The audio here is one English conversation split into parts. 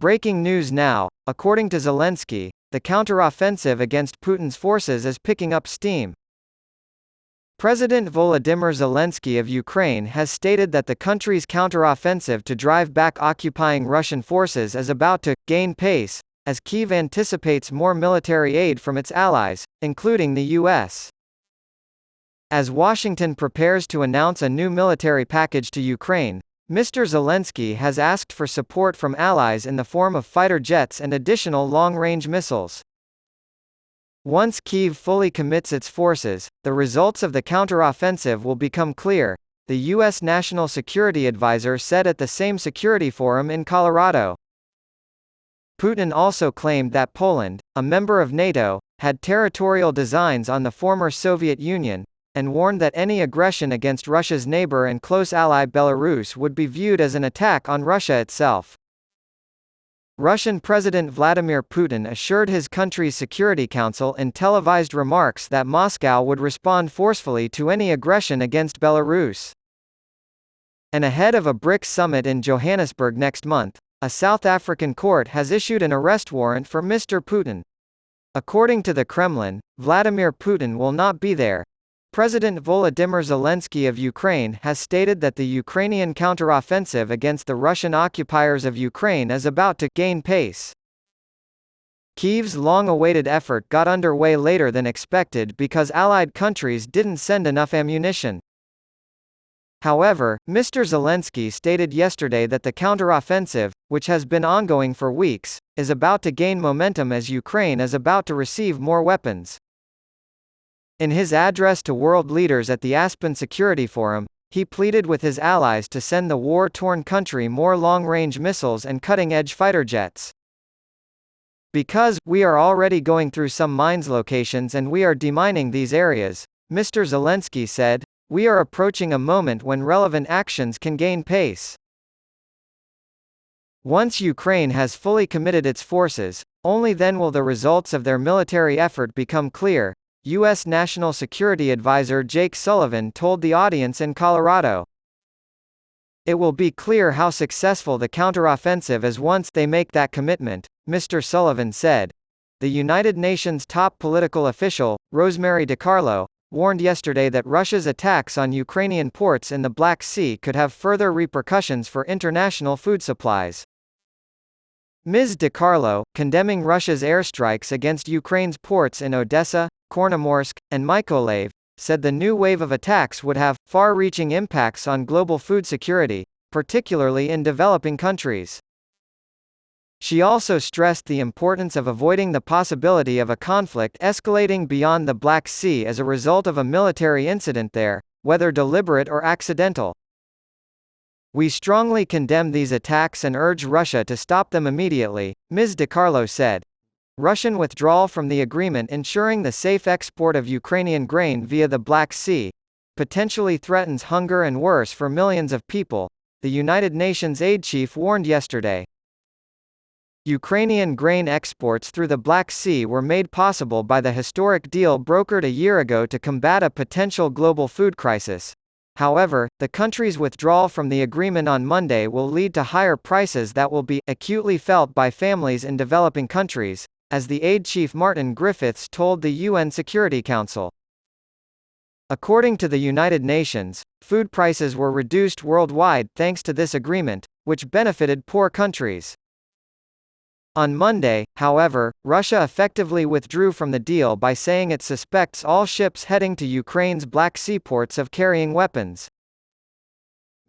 Breaking news now, according to Zelensky, the counteroffensive against Putin's forces is picking up steam. President Volodymyr Zelensky of Ukraine has stated that the country's counteroffensive to drive back occupying Russian forces is about to gain pace, as Kyiv anticipates more military aid from its allies, including the U.S. As Washington prepares to announce a new military package to Ukraine, Mr. Zelensky has asked for support from allies in the form of fighter jets and additional long-range missiles. Once Kyiv fully commits its forces, the results of the counteroffensive will become clear, the U.S. National Security Advisor said at the same security forum in Colorado. Putin also claimed that Poland, a member of NATO, had territorial designs on the former Soviet Union, and warned that any aggression against Russia's neighbor and close ally Belarus would be viewed as an attack on Russia itself. Russian President Vladimir Putin assured his country's Security Council in televised remarks that Moscow would respond forcefully to any aggression against Belarus. And ahead of a BRICS summit in Johannesburg next month, a South African court has issued an arrest warrant for Mr. Putin. According to the Kremlin, Vladimir Putin will not be there. President Volodymyr Zelensky of Ukraine has stated that the Ukrainian counteroffensive against the Russian occupiers of Ukraine is about to gain pace. Kyiv's long-awaited effort got underway later than expected because Allied countries didn't send enough ammunition. However, Mr. Zelensky stated yesterday that the counteroffensive, which has been ongoing for weeks, is about to gain momentum as Ukraine is about to receive more weapons. In his address to world leaders at the Aspen Security Forum, he pleaded with his allies to send the war-torn country more long-range missiles and cutting-edge fighter jets. Because we are already going through some mines locations and we are demining these areas, Mr. Zelensky said, we are approaching a moment when relevant actions can gain pace. Once Ukraine has fully committed its forces, only then will the results of their military effort become clear, U.S. National Security Advisor Jake Sullivan told the audience in Colorado. It will be clear how successful the counteroffensive is once they make that commitment, Mr. Sullivan said. The United Nations top political official, Rosemary DiCarlo, warned yesterday that Russia's attacks on Ukrainian ports in the Black Sea could have further repercussions for international food supplies. Ms. DiCarlo, condemning Russia's airstrikes against Ukraine's ports in Odessa, Chornomorsk, and Mykolaiv, said the new wave of attacks would have far-reaching impacts on global food security, particularly in developing countries. She also stressed the importance of avoiding the possibility of a conflict escalating beyond the Black Sea as a result of a military incident there, whether deliberate or accidental. We strongly condemn these attacks and urge Russia to stop them immediately, Ms. DiCarlo said. Russian withdrawal from the agreement ensuring the safe export of Ukrainian grain via the Black Sea potentially threatens hunger and worse for millions of people, the United Nations aid chief warned yesterday. Ukrainian grain exports through the Black Sea were made possible by the historic deal brokered a year ago to combat a potential global food crisis. However, the country's withdrawal from the agreement on Monday will lead to higher prices that will be acutely felt by families in developing countries, as the aid chief Martin Griffiths told the UN Security Council. According to the United Nations, food prices were reduced worldwide thanks to this agreement, which benefited poor countries. On Monday, however, Russia effectively withdrew from the deal by saying it suspects all ships heading to Ukraine's Black Sea ports of carrying weapons.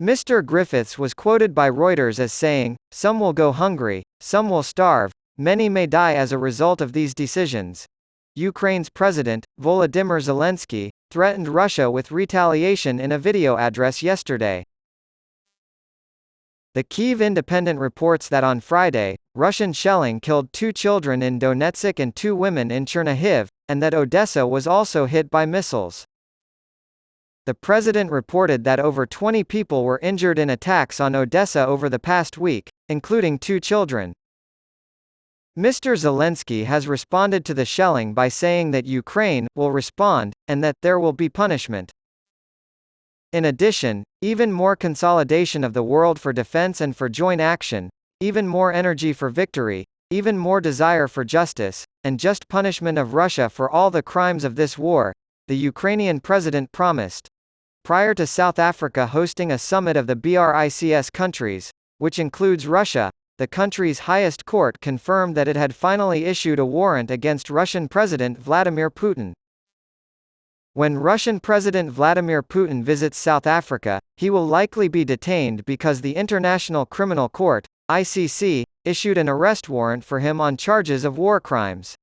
Mr. Griffiths was quoted by Reuters as saying, "Some will go hungry, some will starve, many may die as a result of these decisions." Ukraine's President, Volodymyr Zelensky, threatened Russia with retaliation in a video address yesterday. The Kyiv Independent reports that on Friday, Russian shelling killed 2 children in Donetsk and 2 women in Chernihiv, and that Odessa was also hit by missiles. The president reported that over 20 people were injured in attacks on Odessa over the past week, including 2 children. Mr. Zelensky has responded to the shelling by saying that Ukraine will respond, and that there will be punishment. In addition, even more consolidation of the world for defense and for joint action, even more energy for victory, even more desire for justice, and just punishment of Russia for all the crimes of this war, the Ukrainian president promised. Prior to South Africa hosting a summit of the BRICS countries, which includes Russia, the country's highest court confirmed that it had finally issued a warrant against Russian President Vladimir Putin. When Russian President Vladimir Putin visits South Africa, he will likely be detained because the International Criminal Court, ICC, issued an arrest warrant for him on charges of war crimes.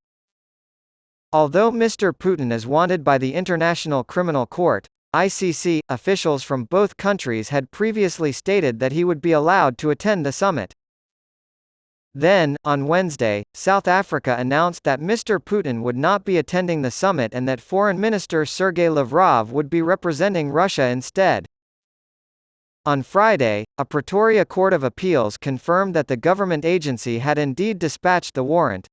Although Mr. Putin is wanted by the International Criminal Court, ICC, officials from both countries had previously stated that he would be allowed to attend the summit. Then, on Wednesday, South Africa announced that Mr. Putin would not be attending the summit and that Foreign Minister Sergei Lavrov would be representing Russia instead. On Friday, a Pretoria Court of Appeals confirmed that the government agency had indeed dispatched the warrant.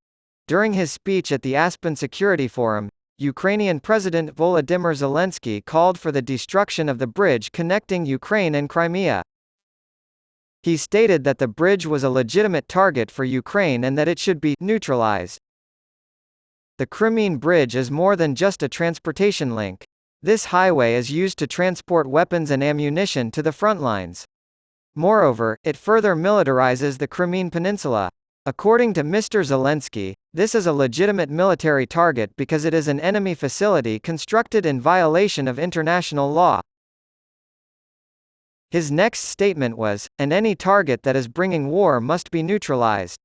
During his speech at the Aspen Security Forum, Ukrainian President Volodymyr Zelensky called for the destruction of the bridge connecting Ukraine and Crimea. He stated that the bridge was a legitimate target for Ukraine and that it should be neutralized. The Crimean Bridge is more than just a transportation link. This highway is used to transport weapons and ammunition to the front lines. Moreover, it further militarizes the Crimean Peninsula. According to Mr. Zelensky, this is a legitimate military target because it is an enemy facility constructed in violation of international law. His next statement was, "And any target that is bringing war must be neutralized."